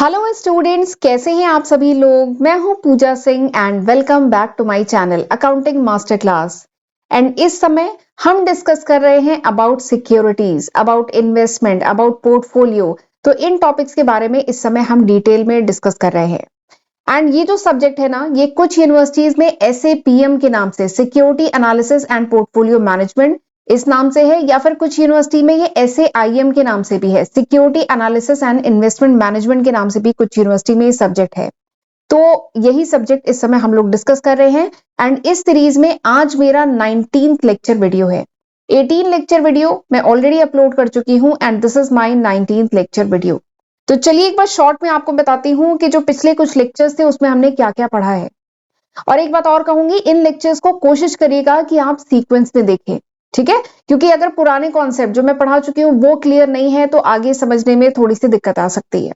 Hello students, कैसे हैं आप सभी लोग। मैं हूं Pooja Singh and welcome back to my channel accounting master class. And इस समय हम डिस्कस कर रहे हैं about securities, about investment, about portfolio. तो इन टॉपिक्स के बारे में इस समय हम डिटेल में डिस्कस कर रहे हैं। एंड ये जो सब्जेक्ट है ना, ये कुछ यूनिवर्सिटीज में SAPM के नाम से, security analysis and portfolio management, इस नाम से है, या फिर कुछ यूनिवर्सिटी में ये SAIM के नाम से भी है, security analysis and investment management के नाम से भी कुछ यूनिवर्सिटी में ये सब्जेक्ट है। तो यही सब्जेक्ट इस समय हम लोग डिस्कस कर रहे हैं। एंड इस सीरीज में आज मेरा 19th लेक्चर वीडियो है। 18 लेक्चर वीडियो मैं ऑलरेडी अपलोड कर चुकी हूं and this is my 19th lecture video. तो चलिए एक बार शॉर्ट में आपको बताती हूँ कि जो पिछले कुछ लेक्चर्स थे उसमें हमने क्या क्या पढ़ा है। और एक बात और कहूंगी, इन लेक्चर्स को कोशिश करिएगा कि आप सीक्वेंस में देखें, ठीक है। क्योंकि अगर पुराने कॉन्सेप्ट जो मैं पढ़ा चुकी हूँ वो क्लियर नहीं है तो आगे समझने में थोड़ी सी दिक्कत आ सकती है।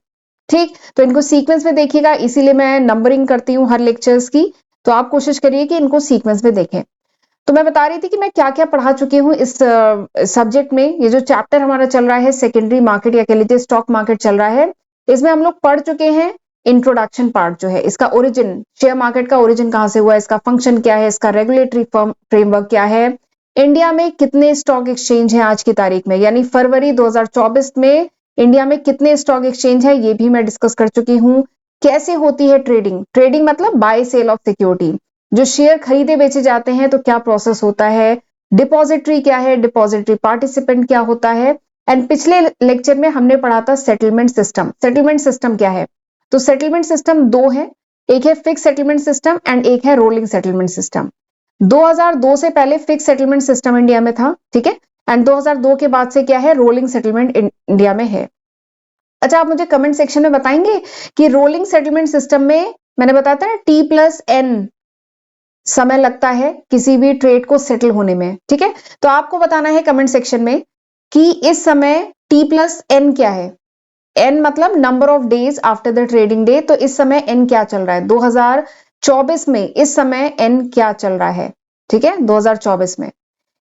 ठीक, तो इनको सीक्वेंस में देखिएगा, इसीलिए मैं नंबरिंग करती हूँ हर लेक्चर्स की। तो आप कोशिश करिए कि इनको सीक्वेंस में देखें। तो मैं बता रही थी कि मैं क्या क्या पढ़ा चुकी हूँ इस सब्जेक्ट में। ये जो चैप्टर हमारा चल रहा है सेकेंडरी मार्केट या कह लीजिए स्टॉक मार्केट चल रहा है, इसमें हम लोग पढ़ चुके हैं इंट्रोडक्शन पार्ट जो है, इसका ओरिजिन, शेयर मार्केट का ओरिजिन कहां से हुआ, इसका फंक्शन क्या है, इसका रेगुलेटरी फ्रेमवर्क क्या है, इंडिया में कितने स्टॉक एक्सचेंज है आज की तारीख में, यानी फरवरी 2024 में इंडिया में कितने स्टॉक एक्सचेंज है, ये भी मैं डिस्कस कर चुकी हूँ। कैसे होती है ट्रेडिंग, ट्रेडिंग मतलब बाय सेल ऑफ सिक्योरिटी, जो शेयर खरीदे बेचे जाते हैं तो क्या प्रोसेस होता है, डिपॉजिटरी क्या है, डिपॉजिटरी पार्टिसिपेंट क्या होता है। एंड पिछले लेक्चर में हमने पढ़ा था सेटलमेंट सिस्टम। सेटलमेंट सिस्टम क्या है, तो सेटलमेंट सिस्टम दो है, एक है फिक्स सेटलमेंट सिस्टम एंड एक है रोलिंग सेटलमेंट सिस्टम। 2002 से पहले फिक्स सेटलमेंट सिस्टम इंडिया में था, ठीक है। एंड 2002 के बाद से क्या है, रोलिंग सेटलमेंट इंडिया में है। अच्छा, आप मुझे कमेंट सेक्शन में बताएंगे कि रोलिंग सेटलमेंट सिस्टम में मैंने बताया था ना T+N समय लगता है किसी भी ट्रेड को सेटल होने में, ठीक है। तो आपको बताना है कमेंट सेक्शन में कि इस समय T+N क्या है। N मतलब number of days after the trading day, तो इस समय N क्या चल रहा है 2024 में, इस समय N क्या चल रहा है, ठीक है, 2024 में।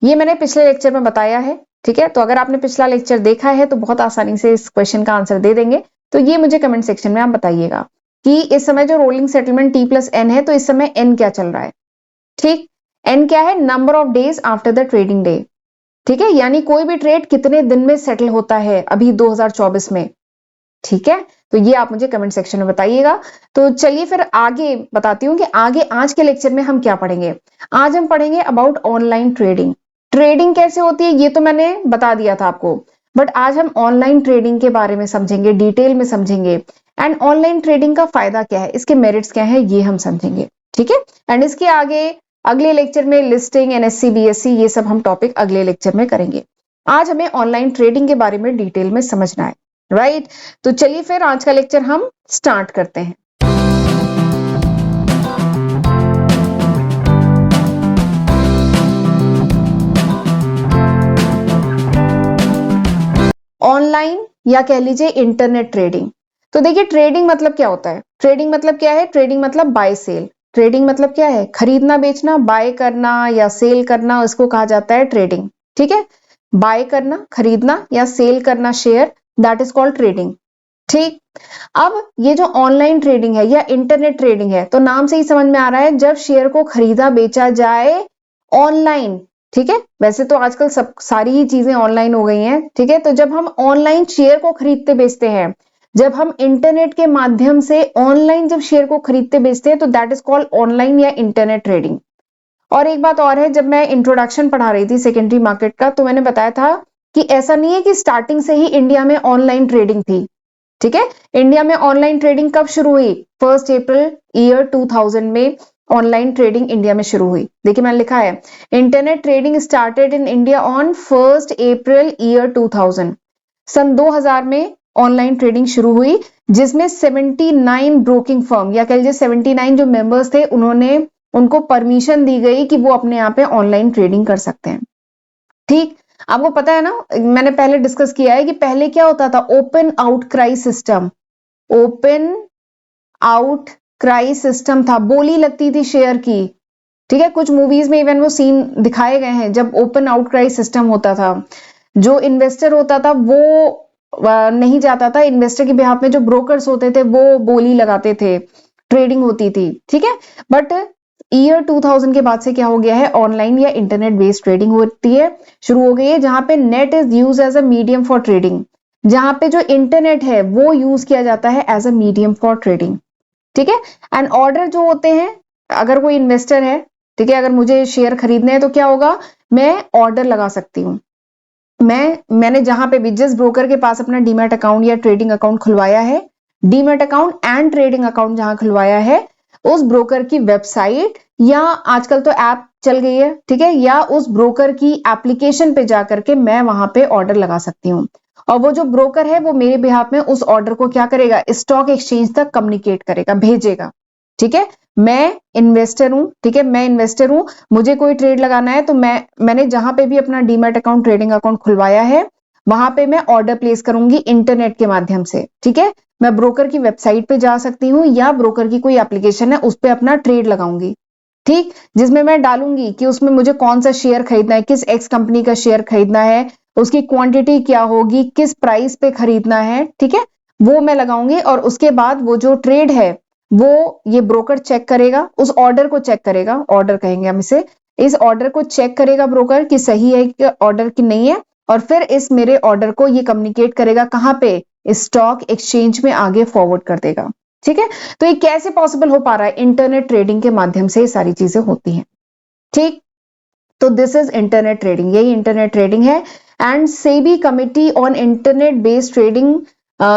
ये मैंने पिछले लेक्चर में बताया है, ठीक है। तो अगर आपने पिछला लेक्चर देखा है तो बहुत आसानी से इस क्वेश्चन का आंसर दे देंगे। तो ये मुझे कमेंट सेक्शन में आप बताइएगा कि इस समय जो रोलिंग सेटलमेंट T+N है, तो इस समय N क्या चल रहा है। ठीक, एन क्या है, number of days after the trading day, ठीक है, यानी कोई भी ट्रेड कितने दिन में सेटल होता है अभी 2024 में, ठीक है। तो ये आप मुझे कमेंट सेक्शन में बताइएगा। तो चलिए फिर आगे बताती हूँ कि आगे आज के लेक्चर में हम क्या पढ़ेंगे। आज हम पढ़ेंगे अबाउट ऑनलाइन ट्रेडिंग। ट्रेडिंग कैसे होती है ये तो मैंने बता दिया था आपको, बट आज हम ऑनलाइन ट्रेडिंग के बारे में समझेंगे, डिटेल में समझेंगे। एंड ऑनलाइन ट्रेडिंग का फायदा क्या है, इसके मेरिट्स क्या है, ये हम समझेंगे, ठीक है। एंड इसके आगे अगले लेक्चर में लिस्टिंग, NSE BSE, ये सब हम टॉपिक अगले लेक्चर में करेंगे। आज हमें ऑनलाइन ट्रेडिंग के बारे में डिटेल में समझना है, राइट। तो चलिए फिर आज का लेक्चर हम स्टार्ट करते हैं। ऑनलाइन या कह लीजिए इंटरनेट ट्रेडिंग। तो देखिए ट्रेडिंग मतलब क्या होता है, ट्रेडिंग मतलब क्या है, ट्रेडिंग मतलब बाय सेल। ट्रेडिंग मतलब क्या है, खरीदना बेचना, बाय करना या सेल करना, इसको कहा जाता है ट्रेडिंग, ठीक है। बाय करना, खरीदना या सेल करना share, that is called trading, ठीक। अब ये जो ऑनलाइन ट्रेडिंग है या इंटरनेट ट्रेडिंग है, तो नाम से ही समझ में आ रहा है जब शेयर को खरीदा बेचा जाए ऑनलाइन, ठीक है। वैसे तो आजकल सब सारी ही चीजें ऑनलाइन हो गई हैं, ठीक है। तो जब हम ऑनलाइन शेयर को खरीदते बेचते हैं, जब हम इंटरनेट के माध्यम से ऑनलाइन जब शेयर को खरीदते बेचते हैं, तो दैट इज कॉल्ड ऑनलाइन या इंटरनेट ट्रेडिंग। और एक बात और है, जब मैं इंट्रोडक्शन पढ़ा रही थी सेकेंडरी मार्केट का, तो मैंने बताया था कि ऐसा नहीं है कि स्टार्टिंग से ही इंडिया में ऑनलाइन ट्रेडिंग थी, ठीक है। इंडिया में ऑनलाइन ट्रेडिंग कब शुरू हुई, 1 अप्रैल ईयर 2000 में ऑनलाइन ट्रेडिंग इंडिया में शुरू हुई। देखिए मैंने लिखा है, internet trading started in India on 1 April year 2000। सन 2000 में ऑनलाइन ट्रेडिंग शुरू हुई, जिसमें 79 ब्रोकिंग फर्म या कह लीजिए 79 जो मेंबर्स थे, उनको परमिशन दी गई कि वो अपने यहाँ पे ऑनलाइन ट्रेडिंग कर सकते हैं, ठीक। आपको पता है ना, मैंने पहले डिस्कस किया है कि पहले क्या होता था, open out cry system, open out cry system था, बोली लगती थी शेयर की, ठीक है। कुछ मूवीज में इवन वो सीन दिखाए गए हैं जब ओपन आउट क्राई सिस्टम होता था। जो इन्वेस्टर होता था वो नहीं जाता था। इन्वेस्टर के बिहाफ में जो ब्रोकर्स होते थे वो बोली लगाते थे, ट्रेडिंग होती थी, ठीक है। बट ईयर 2000 के बाद से क्या हो गया है, ऑनलाइन या इंटरनेट बेस्ड ट्रेडिंग होती है, शुरू हो गई है, जहां पे net is use as a medium for trading, जहां पे जो इंटरनेट है वो यूज किया जाता है as a medium for trading, ठीक है। एंड ऑर्डर जो होते हैं, अगर कोई इन्वेस्टर है, ठीक है, अगर मुझे शेयर खरीदने हैं तो क्या होगा, मैं ऑर्डर लगा सकती हूँ। मैंने जहां पे भी जिस ब्रोकर के पास अपना डीमैट अकाउंट या ट्रेडिंग अकाउंट खुलवाया है, demat account and trading account जहां खुलवाया है, उस ब्रोकर की वेबसाइट या आजकल तो ऐप चल गई है, ठीक है, या उस ब्रोकर की एप्लीकेशन पे जाकर के मैं वहां पे ऑर्डर लगा सकती हूँ। और वो जो ब्रोकर है वो मेरे बिहाफ में उस ऑर्डर को क्या करेगा, स्टॉक एक्सचेंज तक कम्युनिकेट करेगा, भेजेगा, ठीक है। मैं इन्वेस्टर हूं, ठीक है, मैं इन्वेस्टर हूं, मुझे कोई ट्रेड लगाना है तो मैंने जहां पे भी अपना डीमैट अकाउंट ट्रेडिंग अकाउंट खुलवाया है वहां पे मैं ऑर्डर प्लेस करूंगी इंटरनेट के माध्यम से, ठीक है। मैं ब्रोकर की वेबसाइट पे जा सकती हूँ या ब्रोकर की कोई एप्लीकेशन है उस पर अपना ट्रेड लगाऊंगी, ठीक, जिसमें मैं डालूंगी कि उसमें मुझे कौन सा शेयर खरीदना है, किस एक्स कंपनी का शेयर खरीदना है, उसकी क्वांटिटी क्या होगी, किस प्राइस पे खरीदना है, ठीक है, वो मैं लगाऊंगी। और उसके बाद वो जो ट्रेड है वो ये ब्रोकर चेक करेगा, उस ऑर्डर को चेक करेगा, ऑर्डर कहेंगे हम इसे, इस ऑर्डर को चेक करेगा ब्रोकर कि सही है कि ऑर्डर की नहीं है, और फिर इस मेरे ऑर्डर को ये कम्युनिकेट करेगा कहां पे, स्टॉक एक्सचेंज में आगे फॉरवर्ड कर देगा, ठीक है। तो ये कैसे पॉसिबल हो पा रहा है, इंटरनेट ट्रेडिंग के माध्यम से ये सारी चीजें होती हैं, ठीक। तो दिस इज इंटरनेट ट्रेडिंग, यही इंटरनेट ट्रेडिंग है। And SEBI committee on internet based trading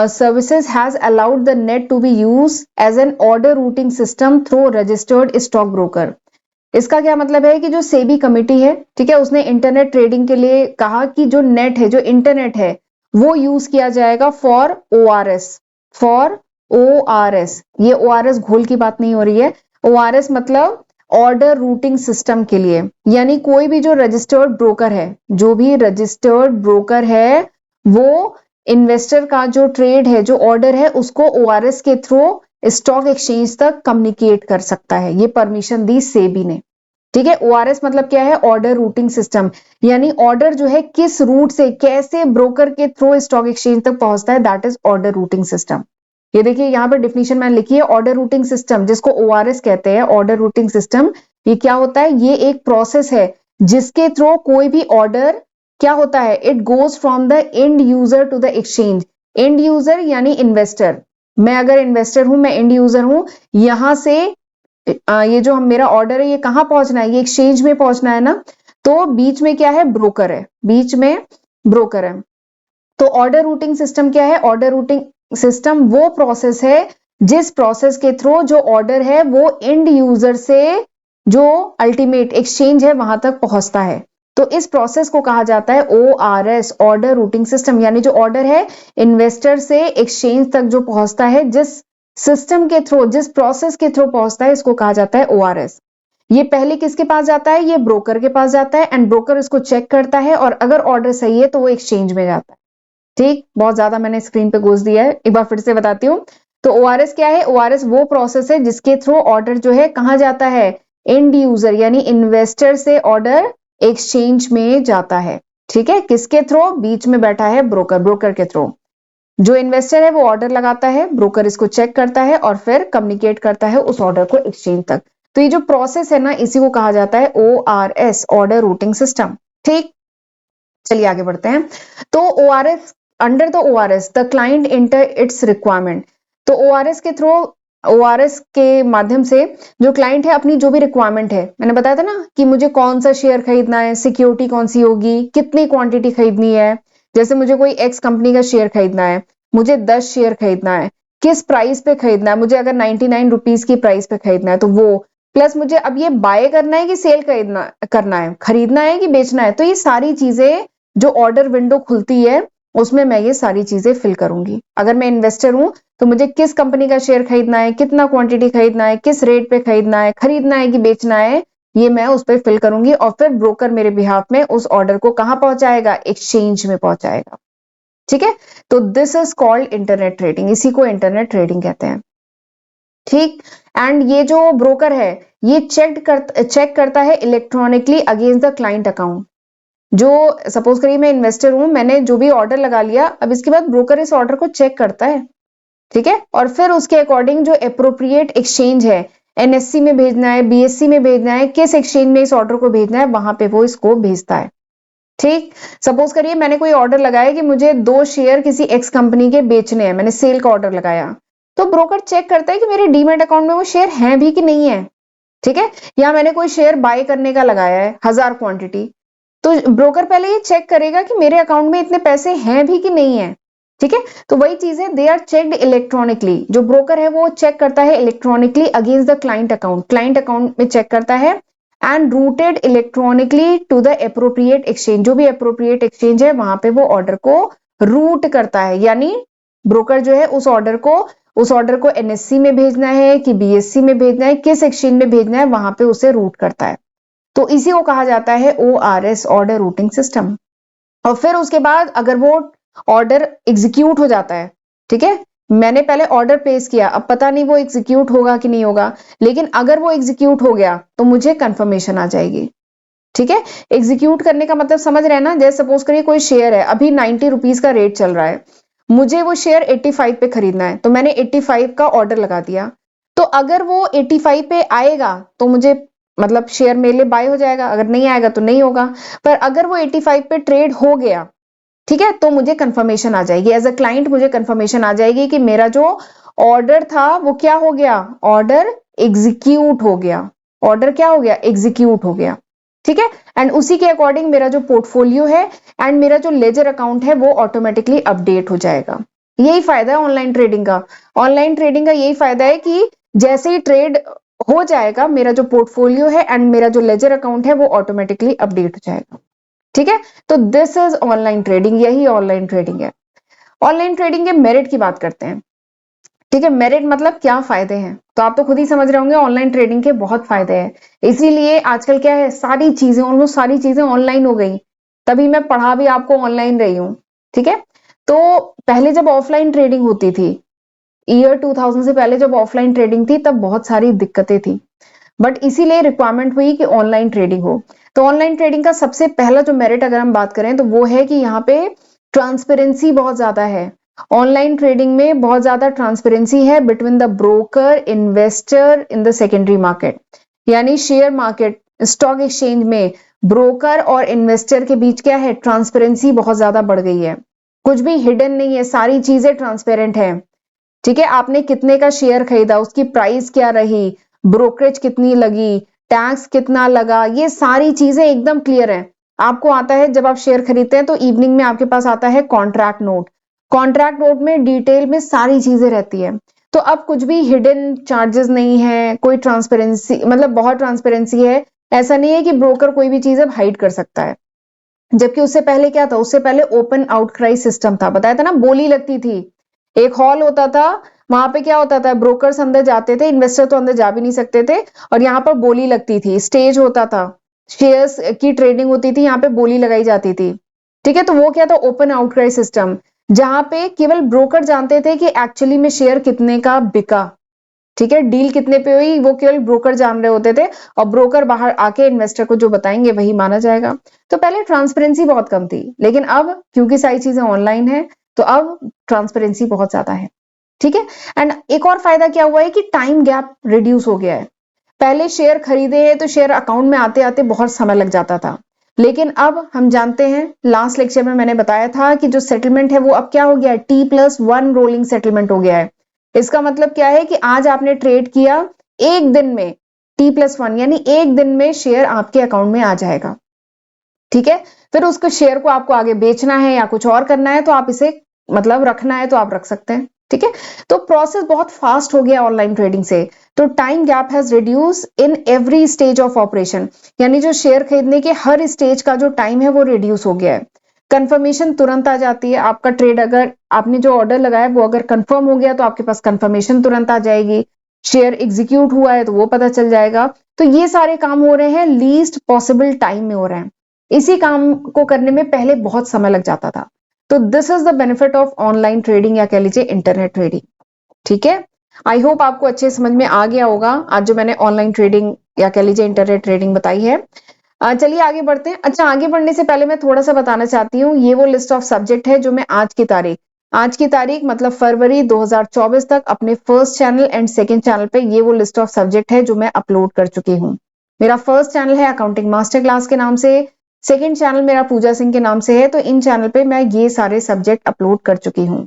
services has allowed the net to be used as an order routing system through registered stock broker। इसका क्या मतलब है कि जो सेबी कमिटी है, ठीक है, उसने इंटरनेट ट्रेडिंग के लिए कहा कि जो नेट है, जो इंटरनेट है, वो यूज किया जाएगा फॉर ओआरएस, फॉर ओआरएस। ये ओआरएस घोल की बात नहीं हो रही है, ओआरएस मतलब ऑर्डर रूटिंग सिस्टम के लिए, यानी कोई भी जो रजिस्टर्ड ब्रोकर है, जो भी रजिस्टर्ड ब्रोकर है, वो इन्वेस्टर का जो ट्रेड है, जो ऑर्डर है, उसको ओआरएस के थ्रू स्टॉक एक्सचेंज तक कम्युनिकेट कर सकता है। ये परमिशन दी सेबी ने, ठीक है। ओआरएस मतलब क्या है, ऑर्डर रूटिंग सिस्टम, यानी ऑर्डर जो है किस रूट से कैसे ब्रोकर के थ्रू स्टॉक एक्सचेंज तक पहुंचता है, that is order routing system. ये देखिए यहाँ पर डिफिनेशन मैंने लिखी है, ऑर्डर रूटिंग सिस्टम, जिसको ओआरएस कहते हैं, ऑर्डर रूटिंग सिस्टम। ये क्या होता है, ये एक प्रोसेस है जिसके थ्रू कोई भी ऑर्डर क्या होता है, it goes from the end user to the exchange. End user यानी इन्वेस्टर, मैं अगर इन्वेस्टर हूं, मैं एंड यूजर हूं, यहां से ये जो हम मेरा ऑर्डर है ये कहां पहुंचना है, ये एक्सचेंज में पहुंचना है ना, तो बीच में क्या है, ब्रोकर है, बीच में ब्रोकर है। तो ऑर्डर रूटिंग सिस्टम क्या है, ऑर्डर रूटिंग सिस्टम वो प्रोसेस है जिस प्रोसेस के थ्रू जो ऑर्डर है वो एंड यूजर से जो अल्टीमेट एक्सचेंज है वहां तक पहुंचता है। तो इस प्रोसेस को कहा जाता है ओआरएस, ऑर्डर रूटिंग सिस्टम, यानी जो ऑर्डर है इन्वेस्टर से एक्सचेंज तक जो पहुंचता है, जिस सिस्टम के थ्रू, जिस प्रोसेस के थ्रू पहुंचता है, इसको कहा जाता है ओआरएस। ये पहले किसके पास जाता है, ये ब्रोकर के पास जाता है, एंड ब्रोकर इसको चेक करता है, और अगर ऑर्डर सही है तो वो एक्सचेंज में जाता है, ठीक। बहुत ज्यादा मैंने स्क्रीन पे घोष दिया है, एक बार फिर से बताती हूँ। तो ओआरएस क्या है, ओआरएस वो प्रोसेस है जिसके थ्रू ऑर्डर जो है कहां जाता है, एंड यूजर यानी इन्वेस्टर से ऑर्डर एक्सचेंज में जाता है, ठीक है। किसके थ्रू, बीच में बैठा है ब्रोकर, ब्रोकर के थ्रू। जो इन्वेस्टर है वो ऑर्डर लगाता है, ब्रोकर इसको चेक करता है और फिर कम्युनिकेट करता है उस ऑर्डर को एक्सचेंज तक। तो ये जो प्रोसेस है ना, इसी को कहा जाता है ओआरएस, ऑर्डर रूटिंग सिस्टम, ठीक। चलिए आगे बढ़ते हैं। तो ORS, under the ORS the client inter it's requirement. तो ओआरएस के थ्रू, ओआरएस के माध्यम से जो क्लाइंट है अपनी जो भी रिक्वायरमेंट है, मैंने बताया था ना कि मुझे कौन सा शेयर खरीदना है, सिक्योरिटी कौन सी होगी, कितनी क्वांटिटी खरीदनी है। जैसे मुझे कोई एक्स कंपनी का शेयर खरीदना है, मुझे 10 शेयर खरीदना है, किस प्राइस पे खरीदना है, मुझे अगर 99 रुपीज की प्राइस पे खरीदना है तो वो, प्लस मुझे अब ये बाय करना है कि सेल करना है, खरीदना है कि बेचना है। तो ये सारी चीजें जो ऑर्डर विंडो खुलती है उसमें मैं ये सारी चीजें फिल करूंगी। अगर मैं इन्वेस्टर हूं तो मुझे किस कंपनी का शेयर खरीदना है, कितना क्वांटिटी खरीदना है, किस रेट पे खरीदना है कि बेचना है, ये मैं उस पर फिल करूंगी। और फिर ब्रोकर मेरे बिहाफ में उस ऑर्डर को कहां पहुंचाएगा, एक्सचेंज में पहुंचाएगा, ठीक है। तो this is called internet trading, इसी को इंटरनेट ट्रेडिंग कहते हैं, ठीक। एंड ये जो ब्रोकर है ये चेक करता है electronically against the client account. जो सपोज करिए मैं इन्वेस्टर हूं, मैंने जो भी ऑर्डर लगा लिया, अब इसके बाद ब्रोकर इस ऑर्डर को चेक करता है, ठीक है, और फिर उसके अकॉर्डिंग जो अप्रोप्रिएट एक्सचेंज है, एनएससी में भेजना है, बीएससी में भेजना है, किस एक्सचेंज में इस ऑर्डर को भेजना है, वहां पे वो इसको भेजता है। ठीक, सपोज करिए मैंने कोई ऑर्डर लगाया कि मुझे 2 शेयर किसी एक्स कंपनी के बेचने हैं, मैंने सेल का ऑर्डर लगाया, तो ब्रोकर चेक करता है कि मेरे डीमैट अकाउंट में वो शेयर हैं भी कि नहीं है, ठीक है। या मैंने कोई शेयर बाय करने का लगाया है 1000 क्वांटिटी, तो ब्रोकर पहले ये चेक करेगा कि मेरे अकाउंट में इतने पैसे हैं भी कि नहीं है, ठीक है। तो वही चीज है, दे आर चेक्ड इलेक्ट्रॉनिकली, जो ब्रोकर है वो चेक करता है electronically against the client account में चेक करता है, and routed electronically to the appropriate exchange, जो भी अप्रोप्रिएट एक्सचेंज है वहां पे वो ऑर्डर को रूट करता है, यानी ब्रोकर जो है उस ऑर्डर को एनएससी में भेजना है कि बीएससी में भेजना है, किस एक्सचेंज में भेजना है, वहां पे उसे रूट करता है। तो इसी को कहा जाता है ORS, ऑर्डर रूटिंग सिस्टम। और फिर उसके बाद अगर वो ऑर्डर एग्जीक्यूट हो जाता है, ठीक है, मैंने पहले ऑर्डर प्लेस किया, अब पता नहीं वो एग्जीक्यूट होगा कि नहीं होगा, लेकिन अगर वो एग्जीक्यूट हो गया तो मुझे कंफर्मेशन आ जाएगी, ठीक है। एग्जीक्यूट करने का मतलब समझ रहे हैं ना, जैसे सपोज करिए कोई शेयर है, अभी 90 रुपीज का रेट चल रहा है, मुझे वो शेयर 85 पे खरीदना है, तो मैंने 85 का ऑर्डर लगा दिया, तो अगर वो 85 पे आएगा तो मुझे मतलब शेयर मेरे लिए बाय हो जाएगा, अगर नहीं आएगा तो नहीं होगा। पर अगर वो 85 पे ट्रेड हो गया, ठीक है, तो मुझे कंफर्मेशन आ जाएगी, एज अ क्लाइंट मुझे कंफर्मेशन आ जाएगी कि मेरा जो ऑर्डर था वो क्या हो गया, ऑर्डर एग्जीक्यूट हो गया, ऑर्डर क्या हो गया, एग्जीक्यूट हो गया, ठीक है। एंड उसी के अकॉर्डिंग मेरा जो पोर्टफोलियो है एंड मेरा जो लेजर अकाउंट है वो ऑटोमेटिकली अपडेट हो जाएगा। यही फायदा है ऑनलाइन ट्रेडिंग का। ऑनलाइन ट्रेडिंग का यही फायदा है कि जैसे ही ट्रेड हो जाएगा, मेरा जो पोर्टफोलियो है एंड मेरा जो लेजर अकाउंट है वो ऑटोमेटिकली अपडेट हो जाएगा, ठीक है। तो दिस इज ऑनलाइन ट्रेडिंग, यही ऑनलाइन ट्रेडिंग है। ऑनलाइन ट्रेडिंग के मेरिट की बात करते हैं, ठीक है। मेरिट मतलब क्या फायदे हैं, तो आप तो खुद ही समझ रहे होंगे ऑनलाइन ट्रेडिंग के बहुत फायदे हैं। इसीलिए आजकल क्या है, सारी चीजें, ऑलमोस्ट सारी चीजें ऑनलाइन हो गई, तभी मैं पढ़ा भी आपको ऑनलाइन रही हूँ, ठीक है। तो पहले जब ऑफलाइन ट्रेडिंग होती थी, ईयर 2000 से पहले जब ऑफलाइन ट्रेडिंग थी, तब बहुत सारी दिक्कतें थी, बट इसीलिए रिक्वायरमेंट हुई कि ऑनलाइन ट्रेडिंग हो। तो ऑनलाइन ट्रेडिंग का सबसे पहला जो मेरिट अगर हम बात करें तो वो है कि यहाँ पे ट्रांसपेरेंसी बहुत ज्यादा है। ऑनलाइन ट्रेडिंग में बहुत ज्यादा ट्रांसपेरेंसी है between the broker investor in the secondary market, यानी शेयर मार्केट स्टॉक एक्सचेंज में ब्रोकर और इन्वेस्टर के बीच क्या है, ट्रांसपेरेंसी बहुत ज्यादा बढ़ गई है, कुछ भी हिडन नहीं है, सारी चीजें ट्रांसपेरेंट है, ठीक है। आपने कितने का शेयर खरीदा, उसकी प्राइस क्या रही, ब्रोकरेज कितनी लगी, टैक्स कितना लगा, ये सारी चीजें एकदम क्लियर है। आपको आता है जब आप शेयर खरीदते हैं तो इवनिंग में आपके पास आता है कॉन्ट्रैक्ट नोट, कॉन्ट्रैक्ट नोट में डिटेल में सारी चीजें रहती है। तो अब कुछ भी हिडन चार्जेस नहीं है, कोई ट्रांसपेरेंसी, मतलब बहुत ट्रांसपेरेंसी है। ऐसा नहीं है कि ब्रोकर कोई भी चीज अब हाइड कर सकता है, जबकि उससे पहले क्या था, उससे पहले ओपन आउटक्राई सिस्टम था, बताया था ना, बोली लगती थी, एक हॉल होता था, वहां पे क्या होता था, ब्रोकर्स अंदर जाते थे, इन्वेस्टर तो अंदर जा भी नहीं सकते थे, और यहाँ पर बोली लगती थी, स्टेज होता था, शेयर्स की ट्रेडिंग होती थी, यहाँ पे बोली लगाई जाती थी, ठीक है। तो वो क्या था, ओपन आउटक्राई सिस्टम, जहां पे केवल ब्रोकर जानते थे कि एक्चुअली में शेयर कितने का बिका, ठीक है, डील कितने पे हुई, वो केवल ब्रोकर जान रहे होते थे, और ब्रोकर बाहर आके इन्वेस्टर को जो बताएंगे वही माना जाएगा। तो पहले ट्रांसपेरेंसी बहुत कम थी, लेकिन अब क्योंकि सारी चीजें ऑनलाइन है तो अब ट्रांसपेरेंसी बहुत ज्यादा है, ठीक है। एंड एक और फायदा क्या हुआ है कि टाइम गैप रिड्यूस हो गया है। पहले शेयर खरीदे हैं तो शेयर अकाउंट में आते आते बहुत समय लग जाता था, लेकिन अब हम जानते हैं, लास्ट लेक्चर में मैंने बताया था कि जो सेटलमेंट है वो अब क्या हो गया है, T+1 रोलिंग सेटलमेंट हो गया है। इसका मतलब क्या है कि आज आपने ट्रेड किया, एक दिन में T+1 यानी एक दिन में शेयर आपके अकाउंट में आ जाएगा, ठीक है। फिर उसको शेयर को आपको आगे बेचना है या कुछ और करना है तो आप इसे मतलब रखना है तो आप रख सकते हैं, ठीक है। तो प्रोसेस बहुत फास्ट हो गया ऑनलाइन ट्रेडिंग से। तो time gap has reduce in every stage of operation, यानी जो शेयर खरीदने के हर स्टेज का जो टाइम है वो रिड्यूस हो गया है। कंफर्मेशन तुरंत आ जाती है, आपका ट्रेड अगर आपने जो ऑर्डर लगाया वो अगर कंफर्म हो गया तो आपके पास कंफर्मेशन तुरंत आ जाएगी, शेयर एग्जीक्यूट हुआ है तो वो पता चल जाएगा। तो ये सारे काम हो रहे हैं लीस्ट पॉसिबल टाइम में हो रहे हैं। इसी काम को करने में पहले बहुत समय लग जाता था। तो this is the benefit of online trading या कह लीजिए इंटरनेट ट्रेडिंग, ठीक है। आई होप आपको अच्छे समझ में आ गया होगा आज जो मैंने ऑनलाइन ट्रेडिंग या कह लीजिए इंटरनेट ट्रेडिंग बताई है। चलिए आगे बढ़ते हैं। अच्छा, आगे बढ़ने से पहले मैं थोड़ा सा बताना चाहती हूँ, ये वो लिस्ट ऑफ सब्जेक्ट है जो मैं आज की तारीख मतलब फरवरी 2024 तक अपने first channel and second channel पे ये वो लिस्ट ऑफ सब्जेक्ट है जो मैं अपलोड कर चुकी हूँ। मेरा फर्स्ट चैनल है अकाउंटिंग मास्टर क्लास के नाम से, सेकंड चैनल मेरा पूजा सिंह के नाम से है। तो इन चैनल पे मैं ये सारे सब्जेक्ट अपलोड कर चुकी हूँ,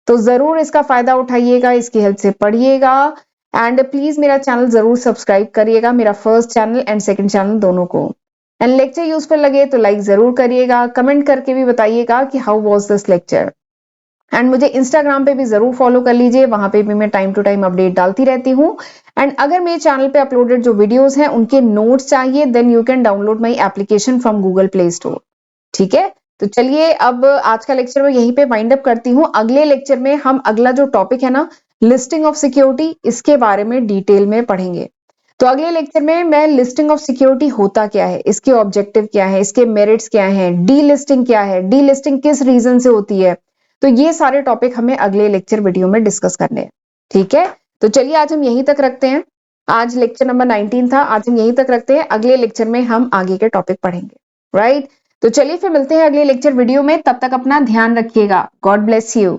तो जरूर इसका फायदा उठाइएगा, इसकी हेल्प से पढ़िएगा एंड प्लीज मेरा चैनल जरूर सब्सक्राइब करिएगा, मेरा first channel and second channel दोनों को। एंड लेक्चर यूजफुल लगे तो लाइक जरूर करिएगा, कमेंट करके भी बताइएगा कि how was this lecture. And मुझे इंस्टाग्राम पे भी जरूर फॉलो कर लीजिए, वहां पे भी मैं टाइम टू टाइम अपडेट डालती रहती हूँ। एंड अगर मेरे चैनल पे अपलोडेड जो वीडियोस हैं उनके नोट्स चाहिए then you can download my application from Google Play Store. ठीक है, तो चलिए अब आज का लेक्चर मैं यहीं पे वाइंड अप करती हूँ। अगले लेक्चर में हम अगला जो टॉपिक है ना, लिस्टिंग ऑफ सिक्योरिटी, इसके बारे में डिटेल में पढ़ेंगे। तो अगले लेक्चर में मैं लिस्टिंग ऑफ सिक्योरिटी होता क्या है, इसके ऑब्जेक्टिव क्या है, इसके मेरिट्स क्या है, डी लिस्टिंग क्या है, डी लिस्टिंग किस रीजन से होती है, तो ये सारे टॉपिक हमें अगले लेक्चर वीडियो में डिस्कस करने हैं। ठीक है, तो चलिए आज हम यहीं तक रखते हैं। आज लेक्चर नंबर 19 था, आज हम यहीं तक रखते हैं, अगले लेक्चर में हम आगे के टॉपिक पढ़ेंगे। राइट, तो चलिए फिर मिलते हैं अगले लेक्चर वीडियो में, तब तक अपना ध्यान रखिएगा। God bless you.